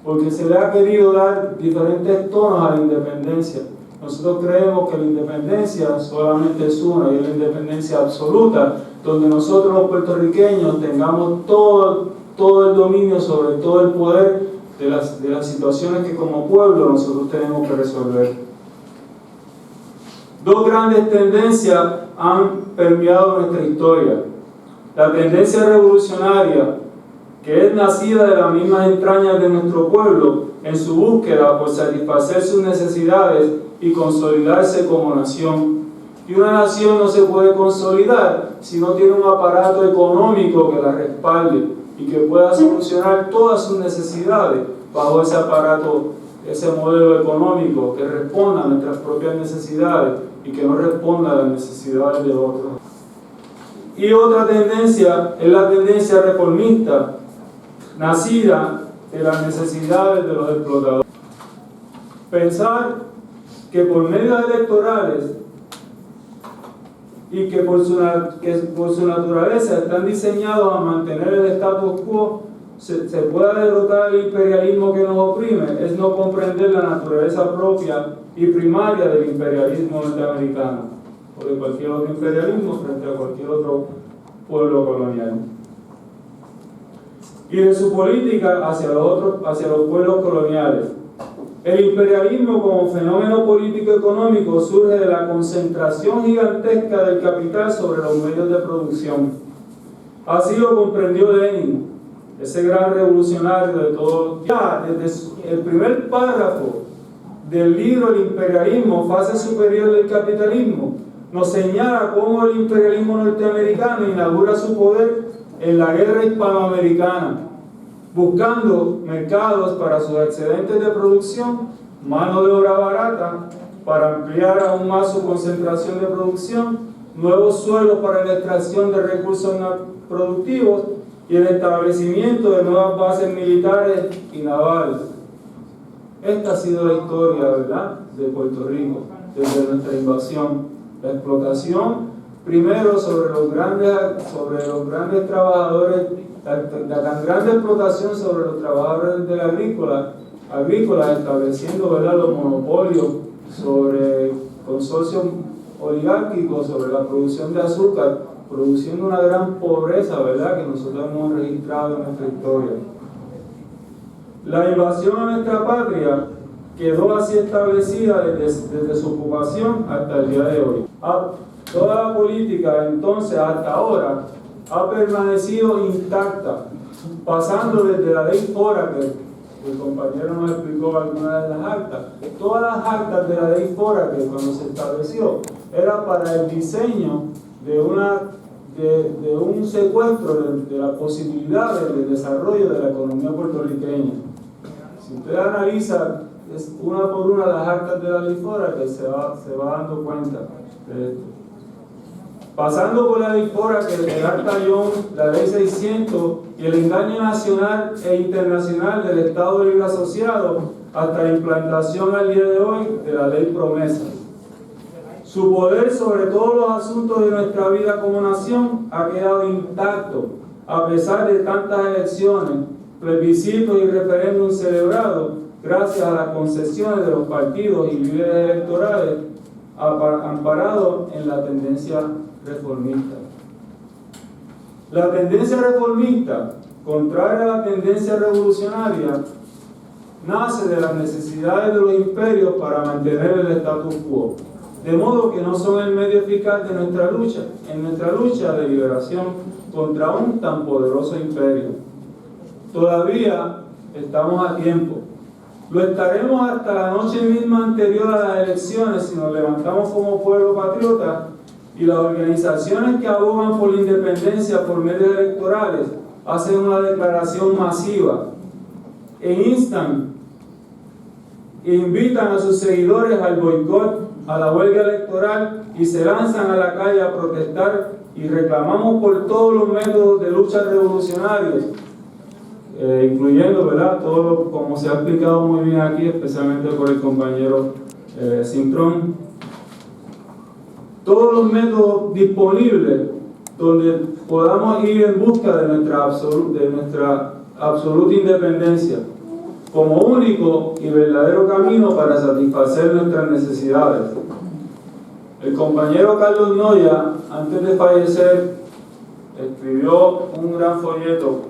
porque se le ha querido dar diferentes tonos a la independencia. Nosotros creemos que la independencia solamente es una, y es la independencia absoluta, donde nosotros los puertorriqueños tengamos todo el dominio sobre todo el poder de las situaciones que como pueblo nosotros tenemos que resolver. Dos grandes tendencias han permeado nuestra historia. La tendencia revolucionaria, que es nacida de las mismas entrañas de nuestro pueblo en su búsqueda por satisfacer sus necesidades y consolidarse como nación. Y una nación no se puede consolidar si no tiene un aparato económico que la respalde y que pueda solucionar todas sus necesidades bajo ese aparato, ese modelo económico que responda a nuestras propias necesidades y que no responda a las necesidades de otros. Y otra tendencia es la tendencia reformista, nacida de las necesidades de los explotadores. Pensar que por medios electorales y que por su naturaleza están diseñados a mantener el status quo, se pueda derrotar el imperialismo que nos oprime, es no comprender la naturaleza propia y primaria del imperialismo norteamericano o de cualquier otro imperialismo frente a cualquier otro pueblo colonial, y de su política hacia los pueblos coloniales. El imperialismo como fenómeno político-económico surge de la concentración gigantesca del capital sobre los medios de producción. Así lo comprendió Lenin, ese gran revolucionario de todo. Ya desde el primer párrafo del libro El imperialismo, fase superior del capitalismo, nos señala cómo el imperialismo norteamericano inaugura su poder en la guerra hispanoamericana, buscando mercados para sus excedentes de producción, mano de obra barata, para ampliar aún más su concentración de producción, nuevos suelos para la extracción de recursos productivos y el establecimiento de nuevas bases militares y navales. Esta ha sido la historia, ¿verdad?, de Puerto Rico desde nuestra invasión. La explotación, primero sobre los grandes trabajadores, la tan grande explotación sobre los trabajadores de la agrícola, estableciendo, ¿verdad?, los monopolios sobre consorcios oligárquicos sobre la producción de azúcar, produciendo una gran pobreza, ¿verdad?, que nosotros hemos registrado en nuestra historia. La invasión a nuestra patria quedó así establecida desde su ocupación hasta el día de hoy. Toda la política entonces hasta ahora ha permanecido intacta, pasando desde la ley Foraker, el compañero nos explicó algunas de las actas. Todas las actas de la ley Foraker, cuando se estableció, era para el diseño de un secuestro de las posibilidades de desarrollo de la economía puertorriqueña. Si usted analiza una por una las actas de la ley Foraker, se va dando cuenta de esto. Pasando por la ley Foraker, el Acta Jones, la ley 600 y el engaño nacional e internacional del Estado Libre Asociado, hasta la implantación al día de hoy de la ley Promesa. Su poder sobre todos los asuntos de nuestra vida como nación ha quedado intacto, a pesar de tantas elecciones, plebiscitos y referéndums celebrados, gracias a las concesiones de los partidos y líderes electorales amparados en la tendencia reformista. La tendencia reformista, contraria a la tendencia revolucionaria, nace de las necesidades de los imperios para mantener el status quo, de modo que no son el medio eficaz de nuestra lucha de liberación contra un tan poderoso imperio. Todavía estamos a tiempo. Lo estaremos hasta la noche misma anterior a las elecciones si nos levantamos como pueblo patriota y las organizaciones que abogan por la independencia por medios electorales hacen una declaración masiva e invitan a sus seguidores al boicot, a la huelga electoral y se lanzan a la calle a protestar y reclamamos por todos los métodos de lucha revolucionarios, incluyendo, ¿verdad?, todo como se ha explicado muy bien aquí, especialmente por el compañero Cintrón, todos los métodos disponibles donde podamos ir en busca de nuestra absoluta independencia como único y verdadero camino para satisfacer nuestras necesidades. El compañero Carlos Noya, antes de fallecer, escribió un gran folleto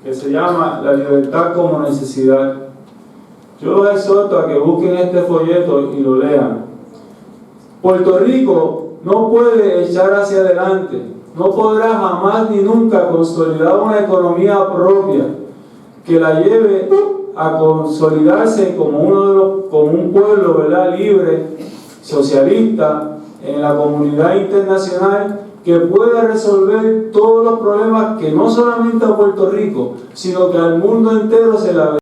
que se llama La libertad como necesidad. Yo los exhorto a que busquen este folleto y lo lean. Puerto Rico no puede echar hacia adelante, no podrá jamás ni nunca consolidar una economía propia que la lleve a consolidarse como un pueblo, ¿verdad?, libre, socialista, en la comunidad internacional, que pueda resolver todos los problemas que no solamente a Puerto Rico, sino que al mundo entero se le